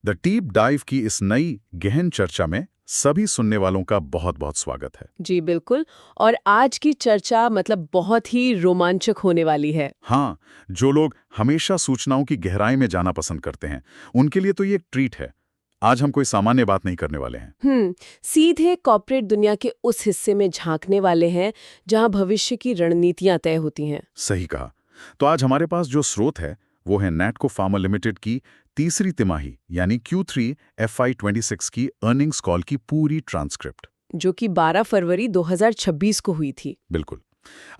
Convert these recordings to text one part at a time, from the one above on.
The deep dive की इस नई गहन चर्चा में सभी सुनने वालों का बहुत बहुत स्वागत है। जी बिल्कुल। और आज की चर्चा मतलब बहुत ही रोमांचक होने वाली है। हाँ, जो लोग हमेशा सूचनाओं की गहराई में जाना पसंद करते हैं, उनके लिए तो ये एक ट्रीट है। आज हम कोई सामान्य बात नहीं करने वाले हैं। सीधे कॉर्पोरेट दुनिया के उस हिस्से में झांकने वाले हैं जहां भविष्य की रणनीतियां तय होती हैं। सही कहा। तो आज हमारे पास जो स्रोत है, वो है नैटको फार्मा लिमिटेड की तीसरी तिमाही यानी Q3 FY26 की अर्निंग्स कॉल की पूरी ट्रांसक्रिप्ट। जो कि 12 फरवरी 2026 को हुई थी। बिल्कुल।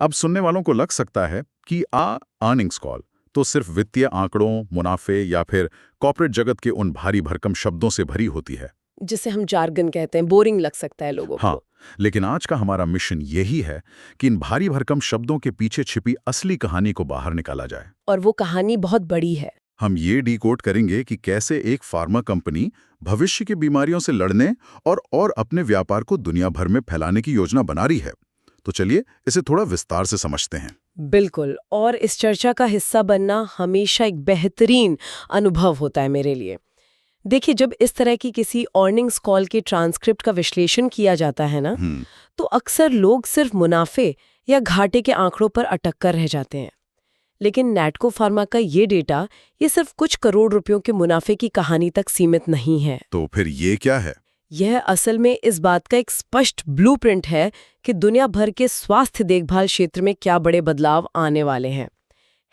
अब सुनने वालों को लग सकता है कि अर्निंग्स कॉल तो सिर्फ वित्तीय आंकड़ों, मुनाफे या फिर कॉर्पोरेट जगत के उन भारी भरकम शब्दों से भरी होती है। जिसे हम जार्गन कहते हैं, बोरिंग लग सकता है लोगों हाँ, को। लेकिन आज का हमारा मिशन यही है कि इन भारी भरकम शब्दों के पीछे छिपी असली कहानी को बाहर निकाला जाए। और वो कहानी बहुत बड़ी है। हम ये डिकोड करेंगे कि कैसे एक फार्मा कंपनी भविष्य की बीमारियों से लड़ने और अपने व्यापार को दुनिया भर में फैलाने की योजना बना रही है। तो चलिए इसे थोड़ा विस्तार से समझते हैं। बिल्कुल। और इस चर्चा का हिस्सा बनना हमेशा एक बेहतरीन अनुभव होता है मेरे लिए। देखिए, जब इस तरह की किसी अर्निंग्स कॉल के ट्रांसक्रिप्ट का विश्लेषण किया जाता है ना, तो अक्सर लोग सिर्फ मुनाफे या घाटे के आंकड़ों पर अटक कर रह जाते हैं। लेकिन नैटको फार्मा का ये डेटा ये सिर्फ कुछ करोड़ रुपयों के मुनाफे की कहानी तक सीमित नहीं है। तो फिर ये क्या है? यह असल में इस बात का एक स्पष्ट ब्लूप्रिंट है कि दुनिया भर के स्वास्थ्य देखभाल क्षेत्र में क्या बड़े बदलाव आने वाले हैं।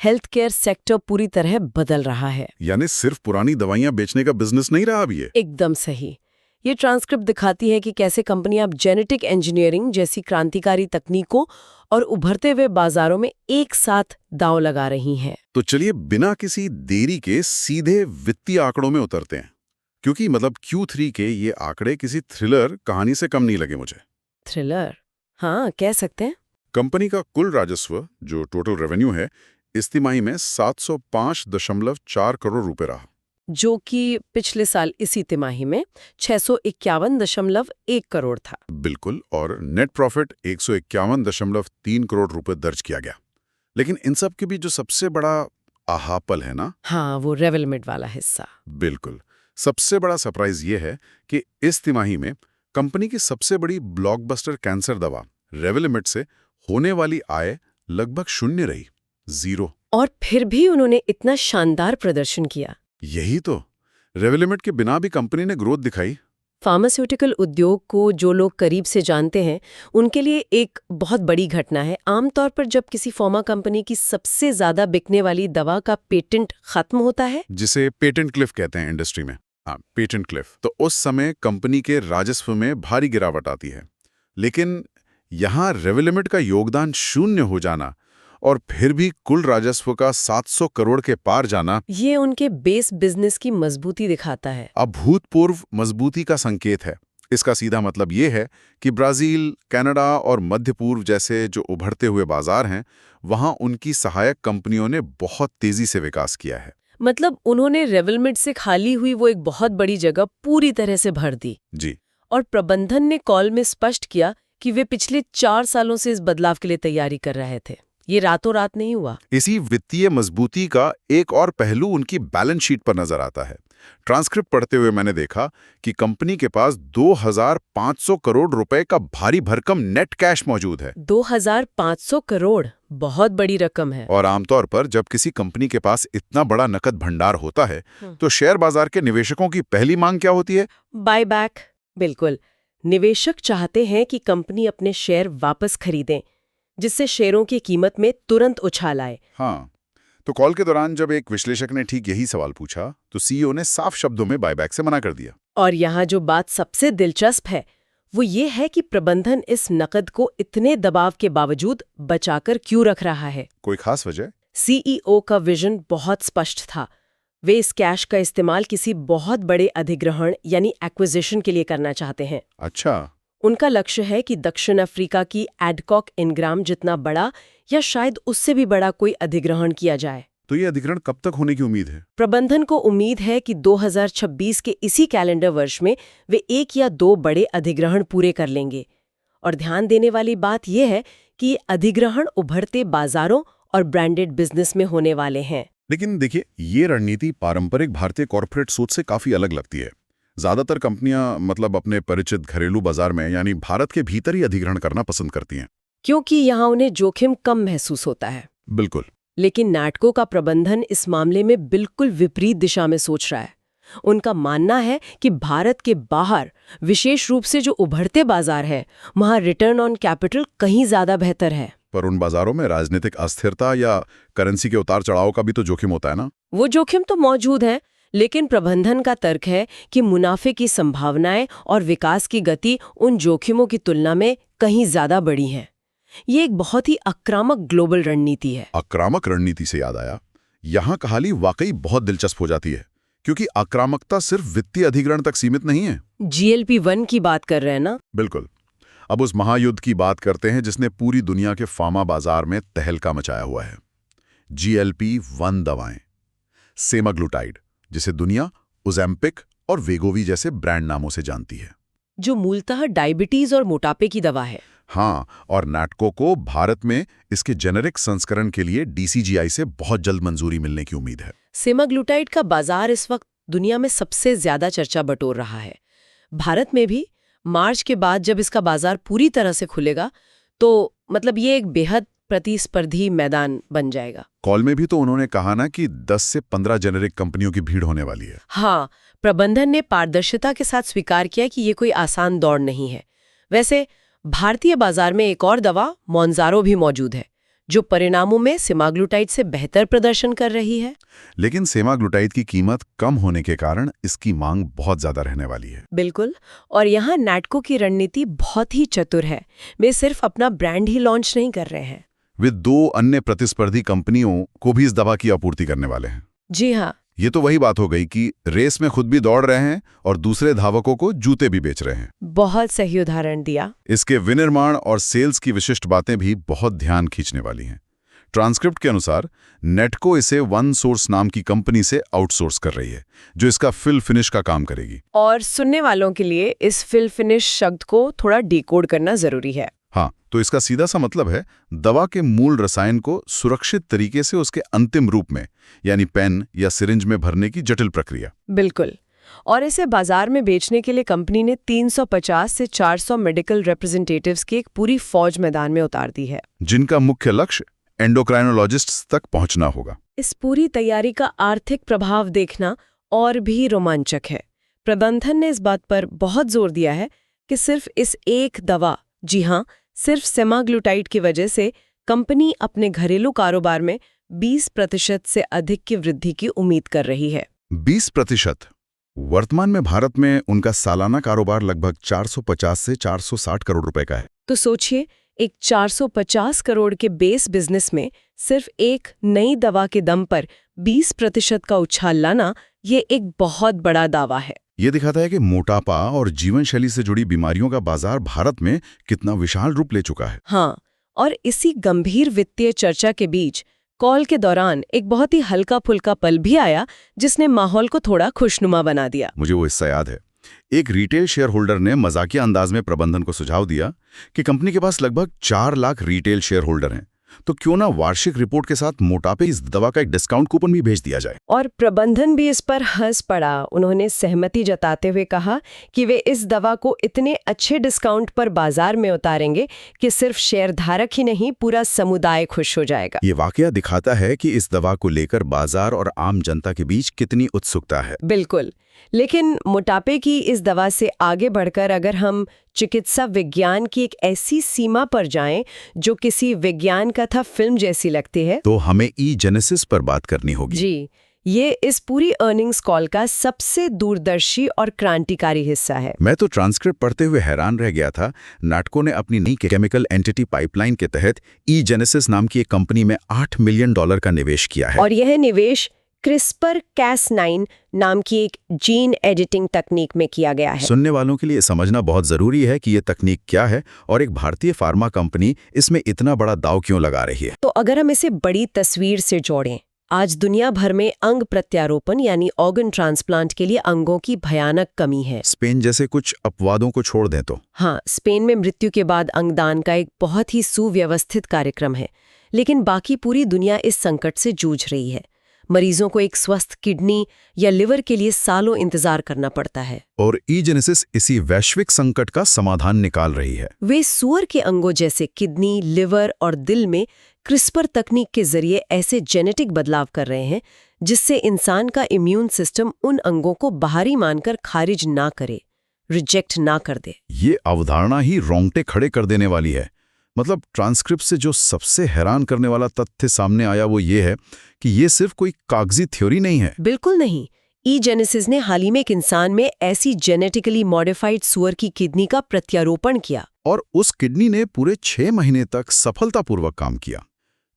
हेल्थ केयर सेक्टर पूरी तरह बदल रहा है। यानी सिर्फ पुरानी दवाइयां बेचने का बिजनेस नहीं रहा अब ये। एकदम सही। ये ट्रांसक्रिप्ट दिखाती है कि कैसे कंपनियां अब जेनेटिक इंजीनियरिंग जैसी क्रांतिकारी तकनीकों और उभरते हुए बाजारों में एक साथ दांव लगा रही हैं। तो चलिए बिना किसी देरी के सीधे वित्तीय आंकड़ों में उतरते हैं, क्योंकि मतलब Q3 के ये आंकड़े किसी थ्रिलर कहानी से कम नहीं लगे मुझे। थ्रिलर? हाँ, कह सकते हैं। कंपनी का कुल राजस्व जो टोटल रेवेन्यू है, इस तिमाही में 705.4 करोड़ रुपए रहा। जो कि पिछले साल इसी तिमाही में 651.1 करोड़ था। बिल्कुल। और नेट प्रॉफिट 151.3 करोड़ रुपए दर्ज किया गया। लेकिन इन सब के बीच जो सबसे बड़ा आहापल है ना, हाँ, वो रेवेलमेंट वाला हिस्सा। बिल्कुल, सबसे बड़ा सरप्राइज ये है कि इस तिमाही में कंपनी की सबसे बड़ी ब्लॉकबस्टर कैंसर दवा रेवेलिमिड से होने वाली आय लगभग शून्य रही, 0। और फिर भी उन्होंने इतना शानदार प्रदर्शन किया। यही तो, रेवेलिमिड के बिना भी कंपनी ने ग्रोथ दिखाई। फार्मास्यूटिकल उद्योग को जो लोग करीब से जानते हैं, उनके लिए एक बहुत बड़ी घटना है। आमतौर पर जब किसी फार्मा कंपनी की सबसे ज्यादा बिकने वाली दवा का पेटेंट खत्म होता है, जिसे पेटेंट क्लिफ कहते हैं इंडस्ट्री में, हाँ पेटेंट क्लिफ, तो उस समय कंपनी के राजस्व में भारी गिरावट आती है। लेकिन यहाँ रेवेलिमिड का योगदान शून्य हो जाना और फिर भी कुल राजस्व का 700 करोड़ के पार जाना, ये उनके बेस बिजनेस की मजबूती दिखाता है। अभूतपूर्व मजबूती का संकेत है। इसका सीधा मतलब ये है कि ब्राजील, कनाडा और मध्य पूर्व जैसे जो उभरते हुए बाजार हैं, वहां उनकी सहायक कंपनियों ने बहुत तेजी से विकास किया है। मतलब उन्होंने रेवेलमेंट से खाली हुई वो एक बहुत बड़ी जगह पूरी तरह से भर दी। जी। और प्रबंधन ने कॉल में स्पष्ट किया कि वे पिछले 4 सालों से इस बदलाव के लिए तैयारी कर रहे थे। ये रातों रात नहीं हुआ। इसी वित्तीय मजबूती का एक और पहलू उनकी बैलेंस शीट पर नजर आता है। ट्रांसक्रिप्ट पढ़ते हुए मैंने देखा कि कंपनी के पास 2500 करोड़ रुपए का भारी भरकम नेट कैश मौजूद है। 2500 करोड़ बहुत बड़ी रकम है। और आमतौर पर जब किसी कंपनी के पास इतना बड़ा नकद भंडार होता है, तो शेयर बाजार के निवेशकों की पहली मांग क्या होती है? बायबैक। बिल्कुल। निवेशक चाहते हैं कि कंपनी अपने शेयर वापस खरीदें, जिससे शेयरों की कीमत में तुरंत उछाल आए। हाँ, तो कॉल के दौरान जब एक विश्लेषक ने ठीक यही सवाल पूछा, तो सीईओ ने साफ शब्दों में बायबैक से मना कर दिया। और यहाँ जो बात सबसे दिलचस्प है, वो ये है कि प्रबंधन इस नकद को इतने दबाव के बावजूद बचाकर क्यों रख रहा है। कोई खास वजह? सीईओ का विजन बहुत स्पष्ट था। वे इस कैश का इस्तेमाल किसी बहुत बड़े अधिग्रहण यानी एक्विजिशन के लिए करना चाहते हैं। अच्छा। उनका लक्ष्य है कि दक्षिण अफ्रीका की एडकॉक इनग्राम जितना बड़ा या शायद उससे भी बड़ा कोई अधिग्रहण किया जाए। तो ये अधिग्रहण कब तक होने की उम्मीद है? प्रबंधन को उम्मीद है कि 2026 के इसी कैलेंडर वर्ष में वे 1 या 2 बड़े अधिग्रहण पूरे कर लेंगे। और ध्यान देने वाली बात यह है कि अधिग्रहण उभरते बाजारों और ब्रांडेड बिजनेस में होने वाले हैं। लेकिन देखिए, ये रणनीति पारंपरिक भारतीय कॉर्पोरेट सोच से काफी अलग लगती है। ज्यादातर कंपनियां मतलब अपने परिचित घरेलू बाजार में यानी भारत के भीतर ही अधिग्रहण करना पसंद करती हैं। क्योंकि यहाँ उन्हें जोखिम कम महसूस होता है। बिल्कुल। लेकिन नैटको का प्रबंधन इस मामले में बिल्कुल विपरीत दिशा में सोच रहा है। उनका मानना है कि भारत के बाहर, विशेष रूप से जो उभरते बाजार हैं, वहाँ रिटर्न ऑन कैपिटल कहीं ज्यादा बेहतर है। पर उन बाजारों में राजनीतिक अस्थिरता या करेंसी के उतार चढ़ाव का भी तो जोखिम होता है ना। वो जोखिम तो मौजूद है, लेकिन प्रबंधन का तर्क है कि मुनाफे की संभावनाएं और विकास की गति उन जोखिमों की तुलना में कहीं ज्यादा बड़ी है। ये एक बहुत ही आक्रामक ग्लोबल रणनीति है। आक्रामक रणनीति से याद आया, यहाँ कहानी वाकई बहुत दिलचस्प हो जाती है, क्योंकि आक्रामकता सिर्फ वित्तीय अधिग्रहण तक सीमित नहीं है। GLP-1 की बात कर रहे हैं ना? बिल्कुल। अब उस महायुद्ध की बात करते हैं जिसने पूरी दुनिया के फार्मा बाजार में तहलका मचाया हुआ है। GLP-1 दवाएं, सेमाग्लूटाइड, जिसे दुनिया ओज़ेम्पिक और वेगोवी जैसे ब्रांड नामों से जानती है, जो मूलतः डायबिटीज और मोटापे की दवा है। हाँ, और नैटको को भारत में इसके जेनेरिक संस्करण के लिए DCGI से बहुत जल्द मंजूरी मिलने की उम्मीद है। सेमाग्लूटाइड का बाजार इस वक्त दुनिया में सबसे ज्यादा चर्चा बटोर रहा है। भारत में भी मार्च के बाद जब इसका बाजार पूरी तरह से खुलेगा, तो मतलब ये एक बेहद प्रतिस्पर्धी मैदान बन जाएगा। कॉल में भी तो उन्होंने कहा ना कि 10 से 15 जेनेरिक कंपनियों की भीड़ होने वाली है। हाँ, प्रबंधन ने पारदर्शिता के साथ स्वीकार किया कि ये कोई आसान दौड़ नहीं है। वैसे भारतीय बाजार में एक और दवा मोन्जारो भी मौजूद है, जो परिणामों में सेमाग्लूटाइड से बेहतर प्रदर्शन कर रही है। लेकिन सेमाग्लूटाइड की कीमत कम होने के कारण इसकी मांग बहुत ज्यादा रहने वाली है। बिल्कुल, और यहाँ नैटको की रणनीति बहुत ही चतुर है। वे सिर्फ अपना ब्रांड ही लॉन्च नहीं कर रहे हैं, वे 2 अन्य प्रतिस्पर्धी कंपनियों को भी इस दवा की आपूर्ति करने वाले हैं। जी हाँ। ये तो वही बात हो गई कि रेस में खुद भी दौड़ रहे हैं और दूसरे धावकों को जूते भी बेच रहे हैं। बहुत सही उदाहरण दिया। इसके विनिर्माण और सेल्स की विशिष्ट बातें भी बहुत ध्यान खींचने वाली हैं। ट्रांसक्रिप्ट के अनुसार नेटको इसे वन सोर्स नाम की कंपनी से आउटसोर्स कर रही है, जो इसका फिल फिनिश का काम करेगी। और सुनने वालों के लिए इस फिल फिनिश शब्द को थोड़ा डिकोड करना जरूरी है। हाँ, तो इसका सीधा सा मतलब है दवा के मूल रसायन को सुरक्षित तरीके से उसके अंतिम रूप में यानी पेन या सिरिंज में भरने की जटिल प्रक्रिया। बिल्कुल, और इसे बाजार में बेचने के लिए कंपनी ने 350 से 400 मेडिकल रिप्रेजेंटेटिव्स की एक पूरी फौज मैदान में उतार दी है, जिनका मुख्य लक्ष्य एंडोक्राइनोलॉजिस्ट्स तक पहुंचना होगा। इस पूरी तैयारी का आर्थिक प्रभाव देखना और भी रोमांचक है। प्रबंधन ने इस बात पर बहुत जोर दिया है कि सिर्फ इस एक दवा, जी हाँ, सिर्फ सेमाग्लूटाइड की वजह से कंपनी अपने घरेलू कारोबार में 20% से अधिक की वृद्धि की उम्मीद कर रही है। 20%? वर्तमान में भारत में उनका सालाना कारोबार लगभग 450 से 460 करोड़ रुपए का है। तो सोचिए, एक 450 करोड़ के बेस बिजनेस में सिर्फ एक नई दवा के दम पर 20% का उछाल लाना, ये एक बहुत बड़ा दावा है। ये दिखाता है कि मोटापा और जीवन शैली से जुड़ी बीमारियों का बाजार भारत में कितना विशाल रूप ले चुका है। हाँ, और इसी गंभीर वित्तीय चर्चा के बीच कॉल के दौरान एक बहुत ही हल्का फुल्का पल भी आया, जिसने माहौल को थोड़ा खुशनुमा बना दिया। मुझे वो हिस्सा याद है। एक रिटेल शेयर होल्डर ने मजाकिया अंदाज में प्रबंधन को सुझाव दिया कि कंपनी के पास लगभग 4 लाख रिटेल शेयर होल्डर हैं, तो क्यों ना वार्षिक रिपोर्ट के साथ मोटापे इस दवा का एक डिस्काउंट कूपन भी भेज दिया जाए। और प्रबंधन भी इस पर हंस पड़ा। उन्होंने सहमति जताते हुए कहा कि वे इस दवा को इतने अच्छे डिस्काउंट पर बाजार में उतारेंगे कि सिर्फ शेयरधारक ही नहीं, पूरा समुदाय खुश हो जाएगा। ये वाकया दिखाता है कि इस दवा को लेकर बाजार और आम जनता के बीच कितनी उत्सुकता है। बिल्कुल, लेकिन मोटापे की इस दवा से आगे बढ़कर अगर हम चिकित्सा विज्ञान की एक ऐसी सीमा पर जाएं जो किसी विज्ञान कथा फिल्म जैसी लगती है, तो हमें ई-जेनेसिस पर बात करनी होगी। जी, ये इस पूरी अर्निंग्स कॉल का सबसे दूरदर्शी और क्रांतिकारी हिस्सा है। मैं तो ट्रांसक्रिप्ट पढ़ते हुए हैरान रह गया था। नैटको ने अपनी नई केमिकल एंटिटी पाइपलाइन के तहत ई-जेनेसिस नाम की एक कंपनी में $8 मिलियन का निवेश किया है। और यह निवेश CRISPR-Cas9 नाम की एक जीन एडिटिंग तकनीक में किया गया है। सुनने वालों के लिए समझना बहुत जरूरी है कि ये तकनीक क्या है और एक भारतीय फार्मा कंपनी इसमें इतना बड़ा दांव क्यों लगा रही है। तो अगर हम इसे बड़ी तस्वीर से जोड़ें, आज दुनिया भर में अंग प्रत्यारोपण यानी ऑर्गन ट्रांसप्लांट के लिए अंगों की भयानक कमी है। स्पेन जैसे कुछ अपवादों को छोड़ दें तो। हाँ, स्पेन में मृत्यु के बाद अंगदान का एक बहुत ही सुव्यवस्थित कार्यक्रम है, लेकिन बाकी पूरी दुनिया इस संकट से जूझ रही है। मरीजों को एक स्वस्थ किडनी या लिवर के लिए सालों इंतजार करना पड़ता है। और ईजेनेसिस इसी वैश्विक संकट का समाधान निकाल रही है। वे सूअर के अंगों जैसे किडनी, लिवर और दिल में क्रिस्पर तकनीक के जरिए ऐसे जेनेटिक बदलाव कर रहे हैं जिससे इंसान का इम्यून सिस्टम उन अंगों को बाहरी मानकर खारिज ना करे, रिजेक्ट ना कर दे। ये अवधारणा ही रोंगटे खड़े कर देने वाली है। मतलब ट्रांसक्रिप्ट से जो सबसे हैरान करने वाला तथ्य सामने आया वो ये है कि ये सिर्फ कोई कागजी थ्योरी नहीं है। बिल्कुल नहीं। ईजेनेसिस ने हाल ही में एक इंसान में ऐसी जेनेटिकली मॉडिफाइड सूअर की किडनी का प्रत्यारोपण किया और उस किडनी ने पूरे 6 महीने तक सफलतापूर्वक काम किया।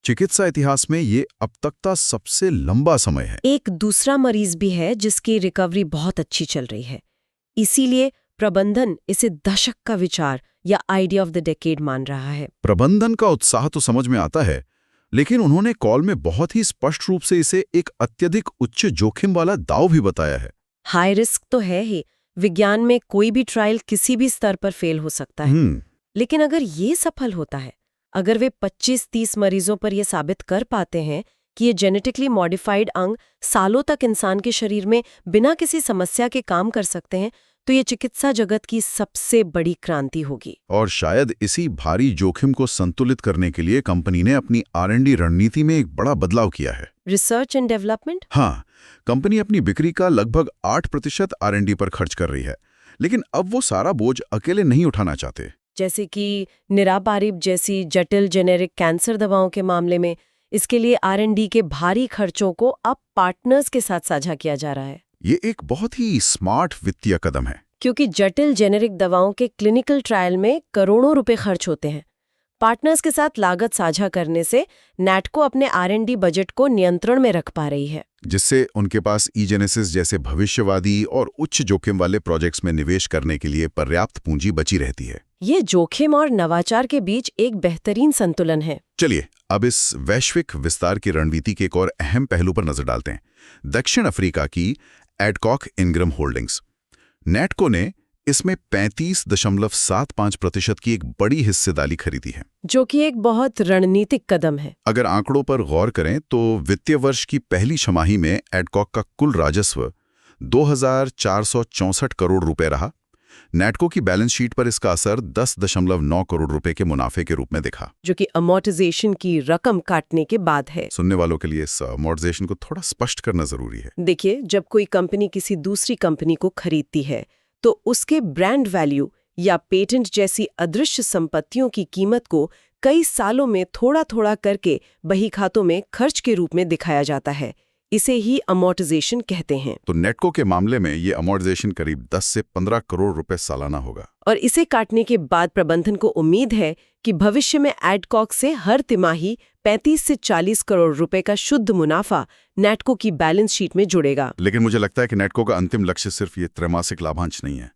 चिकित्सा इतिहास में ये अब तक का सबसे लंबा समय है। एक दूसरा मरीज भी है जिसकी रिकवरी बहुत अच्छी चल रही है। इसीलिए प्रबंधन इसे दशक का विचार या आइडिया ऑफ द डेकेड मान रहा है। प्रबंधन का उत्साह तो समझ में आता है, लेकिन उन्होंने कॉल में बहुत ही स्पष्ट रूप से इसे एक अत्यधिक उच्च जोखिम वाला दांव भी बताया है। हाई रिस्क तो है ही। विज्ञान में कोई भी ट्रायल किसी भी स्तर पर फेल हो सकता है। लेकिन अगर ये सफल होता है, अगर वे 25-30 मरीजों पर यह साबित कर पाते हैं कि ये जेनेटिकली मॉडिफाइड अंग सालों तक इंसान के शरीर में बिना किसी समस्या के काम कर सकते हैं, तो ये चिकित्सा जगत की सबसे बड़ी क्रांति होगी। और शायद इसी भारी जोखिम को संतुलित करने के लिए कंपनी ने अपनी R&D रणनीति में एक बड़ा बदलाव किया है। Research and development? हाँ, कंपनी अपनी बिक्री का लगभग 8% R&D पर खर्च कर रही है, लेकिन अब वो सारा बोझ अकेले नहीं उठाना चाहते। जैसे कि निरापारिब जैसी जटिल जेनेरिक कैंसर दवाओं के मामले में इसके लिए R&D के भारी खर्चों को अब पार्टनर्स के साथ साझा किया जा रहा है। ये एक बहुत ही स्मार्ट वित्तीय कदम है, क्योंकि जटिल जेनेरिक दवाओं के क्लिनिकल ट्रायल में करोड़ों रुपए खर्च होते हैं। पार्टनर्स के साथ लागत साझा करने से नैटको अपने R&D बजट को नियंत्रण में रख पा रही है, जिससे उनके पास ईजेनेसिस जैसे भविष्यवादी और उच्च जोखिम वाले प्रोजेक्ट्स में निवेश करने के लिए पर्याप्त पूंजी बची रहती है। ये जोखिम और नवाचार के बीच एक बेहतरीन संतुलन है। चलिए अब इस वैश्विक विस्तार की रणनीति के एक और अहम पहलू पर नजर डालते हैं। दक्षिण अफ्रीका की एडकॉक इनग्रम होल्डिंग्स। नैटको ने इसमें 35.75% की एक बड़ी हिस्सेदारी खरीदी है, जो कि एक बहुत रणनीतिक कदम है। अगर आंकड़ों पर गौर करें तो वित्तीय वर्ष की पहली छमाही में एडकॉक का कुल राजस्व 2,464 करोड़ रुपए रहा। नैटको की बैलेंस शीट पर इसका असर 10.9 करोड़ रुपए के मुनाफे के रूप में दिखा, जो कि अमोर्टाइजेशन की रकम काटने के बाद है। सुनने वालों के लिए इस अमोर्टाइजेशन को थोड़ा स्पष्ट करना जरूरी है। देखिए, जब कोई कंपनी किसी दूसरी कंपनी को खरीदती है तो उसके ब्रांड वैल्यू या पेटेंट जैसी अदृश्य संपत्तियों की कीमत को कई सालों में थोड़ा थोड़ा करके बही खातों में खर्च के रूप में दिखाया जाता है। इसे ही अमोर्टाइजेशन कहते हैं। तो नेटको के मामले में ये अमोर्टाइजेशन करीब 10 से 15 करोड़ रुपए सालाना होगा। और इसे काटने के बाद प्रबंधन को उम्मीद है कि भविष्य में एडकॉक से हर तिमाही 35 से 40 करोड़ रुपए का शुद्ध मुनाफा नेटको की बैलेंस शीट में जुड़ेगा। लेकिन मुझे लगता है कि नेटको का अंतिम लक्ष्य सिर्फ ये त्रैमासिक लाभांश नहीं है।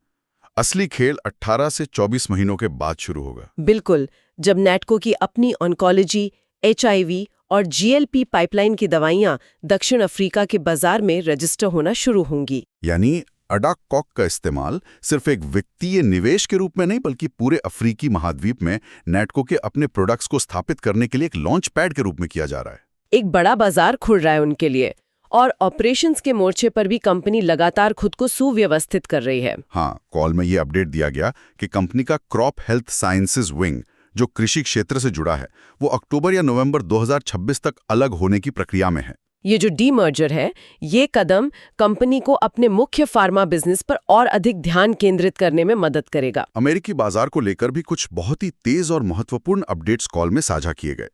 असली खेल 18 से 24 महीनों के बाद शुरू होगा। बिल्कुल, जब नेटको की अपनी ऑन्कोलॉजी, HIV और GLP पाइपलाइन की दवाइयां दक्षिण अफ्रीका के बाजार में रजिस्टर होना शुरू होंगी। यानी एडकॉक का इस्तेमाल सिर्फ एक वित्तीय निवेश के रूप में नहीं, बल्कि पूरे अफ्रीकी महाद्वीप में नेटको के अपने प्रोडक्ट्स को स्थापित करने के लिए एक लॉन्च पैड के रूप में किया जा रहा है। एक बड़ा बाजार खुल रहा है उनके लिए, और ऑपरेशंस के मोर्चे पर भी कंपनी लगातार खुद को सुव्यवस्थित कर रही है। हाँ, कॉल में ये अपडेट दिया गया कि कंपनी का क्रॉप हेल्थ साइंसेज विंग, जो कृषि क्षेत्र से जुड़ा है, वो अक्टूबर या नवंबर 2026 तक अलग होने की प्रक्रिया में है। ये जो डीमर्जर है, ये कदम कंपनी को अपने मुख्य फार्मा बिजनेस पर और अधिक ध्यान केंद्रित करने में मदद करेगा। अमेरिकी बाजार को लेकर भी कुछ बहुत ही तेज और महत्वपूर्ण अपडेट्स कॉल में साझा किए गए।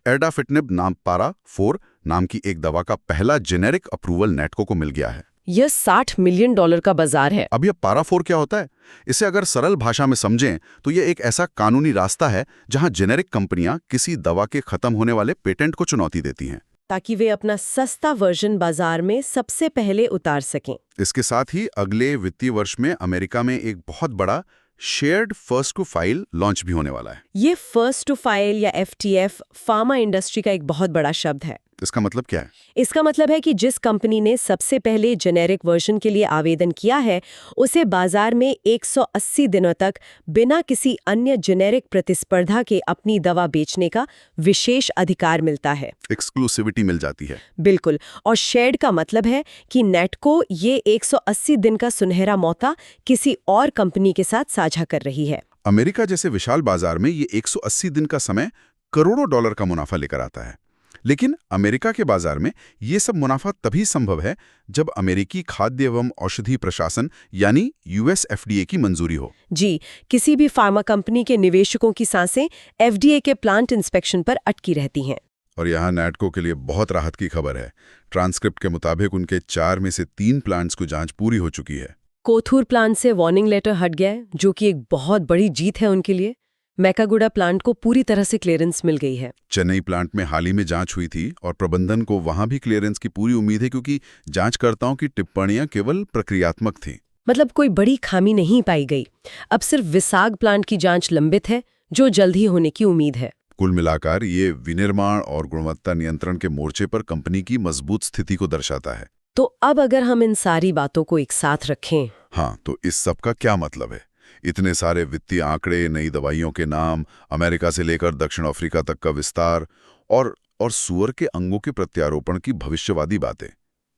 एडाफिटनिब नाम पारा-4 नाम की एक दवा का पहला जेनेरिक अप्रूवल नेटको को मिल गया है। यह $60 मिलियन का बाजार है। अब यह पारा-4 क्या होता है? इसे अगर सरल भाषा में समझें तो यह एक ऐसा कानूनी रास्ता है जहां जेनेरिक कंपनियां किसी दवा के खत्म होने वाले पेटेंट को चुनौती देती हैं, ताकि वे अपना सस्ता वर्जन बाजार में सबसे पहले उतार सकें। इसके साथ ही अगले वित्तीय वर्ष में अमेरिका में एक बहुत बड़ा shared first to file launch भी होने वाला है। ये फर्स्ट टू फाइल या FTF फार्मा इंडस्ट्री का एक बहुत बड़ा शब्द है। इसका मतलब क्या है? इसका मतलब है कि जिस कंपनी ने सबसे पहले जेनेरिक वर्जन के लिए आवेदन किया है, उसे बाजार में 180 दिनों तक बिना किसी अन्य जेनेरिक प्रतिस्पर्धा के अपनी दवा बेचने का विशेष अधिकार मिलता है। एक्सक्लूसिविटी मिल जाती है। बिल्कुल। और शेयर्ड का मतलब है कि नेटको ये 180 दिन का सुनहरा मौका किसी और कंपनी के साथ साझा कर रही है। अमेरिका जैसे विशाल बाजार में ये 180 दिन का समय करोड़ों डॉलर का मुनाफा लेकर आता है। लेकिन अमेरिका के बाजार में ये सब मुनाफा तभी संभव है जब अमेरिकी खाद्य एवं औषधि प्रशासन यानी यूएस एफडीए की मंजूरी हो। जी, किसी भी फार्मा कंपनी के निवेशकों की सांसें एफडीए के प्लांट इंस्पेक्शन पर अटकी रहती हैं। और यहाँ नैटको के लिए बहुत राहत की खबर है। ट्रांसक्रिप्ट के मुताबिक उनके 4 में से 3 प्लांट्स की जांच पूरी हो चुकी है। कोथूर प्लांट से वार्निंग लेटर हट गया है, जो कि एक बहुत बड़ी जीत है उनके लिए। मैकागुडा प्लांट को पूरी तरह से क्लियरेंस मिल गई है। चेन्नई प्लांट में हाल ही में जांच हुई थी और प्रबंधन को वहां भी क्लियरेंस की पूरी उम्मीद है, क्योंकि जांचकर्ताओं की टिप्पणियां केवल प्रक्रियात्मक थीं। मतलब कोई बड़ी खामी नहीं पाई गई। अब सिर्फ विसाग प्लांट की जांच लंबित है, जो जल्द ही होने की उम्मीद है। कुल मिलाकर ये विनिर्माण और गुणवत्ता नियंत्रण के मोर्चे पर कंपनी की मजबूत स्थिति को दर्शाता है। तो अब अगर हम इन सारी बातों को एक साथ रखें, हाँ, तो इस सब का क्या मतलब है? इतने सारे वित्तीय आंकड़े, नई दवाइयों के नाम, अमेरिका से लेकर दक्षिण अफ्रीका तक का विस्तार और सूअर के अंगों के प्रत्यारोपण की भविष्यवादी बातें,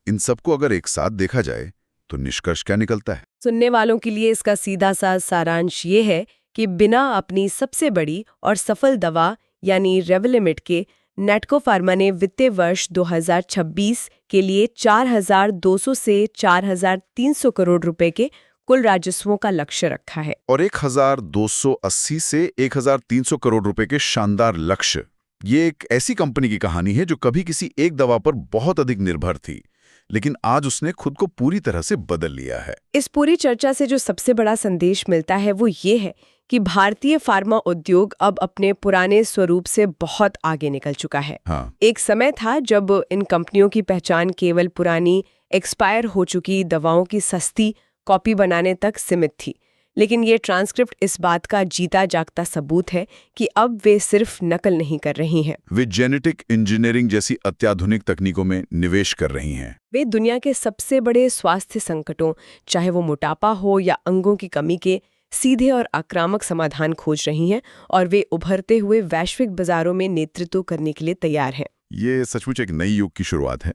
इन सबको अगर एक साथ देखा जाए तो निष्कर्ष क्या निकलता है? सुनने वालों के लिए इसका सीधा सा सारांश ये है कि बिना अपनी सबसे बड़ी और सफल दवा यानी रेवलिमिड के नेटको फार्मा ने वित्तीय वर्ष 2026 के लिए 4,200 से 4,300 करोड़ रुपए के कुल राजस्वों का लक्ष्य रखा है। और 1,280 से 1,300 करोड़ रुपए के शानदार लक्ष्य। ये एक ऐसी कंपनी की कहानी है जो कभी किसी एक दवा पर बहुत अधिक निर्भर थी, लेकिन आज उसने खुद को पूरी तरह से बदल लिया है। इस पूरी चर्चा से जो सबसे बड़ा संदेश मिलता है वो ये है कि भारतीय फार्मा उद्योग अब अपने पुराने स्वरूप से बहुत आगे निकल चुका है। हाँ। एक समय था जब इन कंपनियों की पहचान केवल पुरानी एक्सपायर हो चुकी दवाओं की सस्ती कॉपी बनाने तक सीमित थी, लेकिन ये ट्रांसक्रिप्ट इस बात का जीता जागता सबूत है कि अब वे सिर्फ नकल नहीं कर रही हैं। वे जेनेटिक इंजीनियरिंग जैसी अत्याधुनिक तकनीकों में निवेश कर रही हैं। वे दुनिया के सबसे बड़े स्वास्थ्य संकटों, चाहे वो मोटापा हो या अंगों की कमी के, सीधे और आक्रामक समाधान खोज रही हैं और वे उभरते हुए वैश्विक बाजारों में नेतृत्व करने के लिए तैयार हैं। ये सचमुच एक नई युग की शुरुआत है।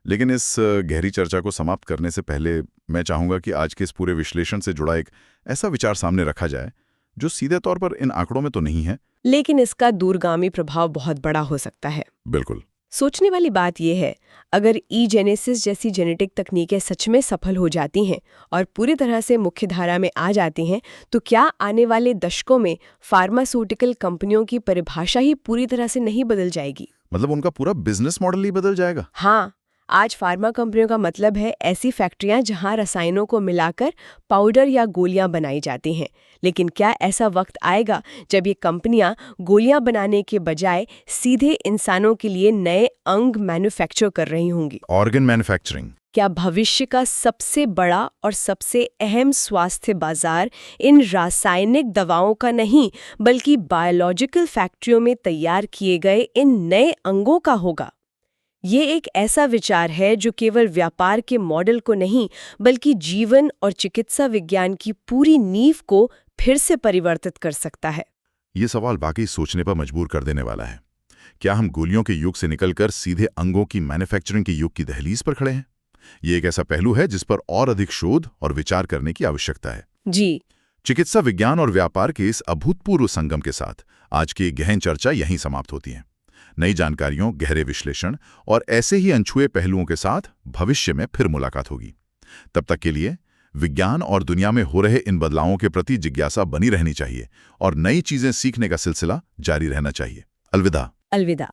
लेकिन इस गहरी चर्चा को समाप्त करने से पहले मैं चाहूंगा कि आज के इस पूरे विश्लेषण से जुड़ा एक ऐसा विचार सामने रखा जाए जो सीधे तौर पर इन आंकड़ों में तो नहीं है, लेकिन इसका दूरगामी प्रभाव बहुत बड़ा हो सकता है। बिल्कुल। सोचने वाली बात यह है, अगर ई-जेनेसिस जैसी जेनेटिक तकनीकें सच में सफल हो जाती हैं और पूरी तरह से मुख्य धारा में आ जाती हैं, तो क्या आने वाले दशकों में फार्मास्यूटिकल कंपनियों की परिभाषा ही पूरी तरह से नहीं बदल जाएगी? मतलब उनका पूरा बिजनेस मॉडल ही बदल जाएगा? हाँ, आज फार्मा कंपनियों का मतलब है ऐसी फैक्ट्रियां जहां रसायनों को मिलाकर पाउडर या गोलियां बनाई जाती हैं। लेकिन क्या ऐसा वक्त आएगा जब ये कंपनियां गोलियां बनाने के बजाय सीधे इंसानों के लिए नए अंग मैन्युफैक्चर कर रही होंगी? Organ manufacturing. क्या भविष्य का सबसे बड़ा और सबसे अहम स्वास्थ्य बाजार इन रासायनिक दवाओं का नहीं, बल्कि बायोलॉजिकल फैक्ट्रियों में तैयार किए गए इन नए अंगों का होगा? ये एक ऐसा विचार है जो केवल व्यापार के मॉडल को नहीं, बल्कि जीवन और चिकित्सा विज्ञान की पूरी नींव को फिर से परिवर्तित कर सकता है। ये सवाल वाकई सोचने पर मजबूर कर देने वाला है। क्या हम गोलियों के युग से निकलकर सीधे अंगों की मैन्युफैक्चरिंग के युग की दहलीज पर खड़े हैं? ये एक ऐसा पहलू है जिस पर और अधिक शोध और विचार करने की आवश्यकता है। जी। चिकित्सा विज्ञान और व्यापार के इस अभूतपूर्व संगम के साथ आज की गहन चर्चा यहीं समाप्त होती है। नई जानकारियों, गहरे विश्लेषण और ऐसे ही अनछुए पहलुओं के साथ भविष्य में फिर मुलाकात होगी। तब तक के लिए विज्ञान और दुनिया में हो रहे इन बदलावों के प्रति जिज्ञासा बनी रहनी चाहिए और नई चीजें सीखने का सिलसिला जारी रहना चाहिए। अलविदा। अलविदा।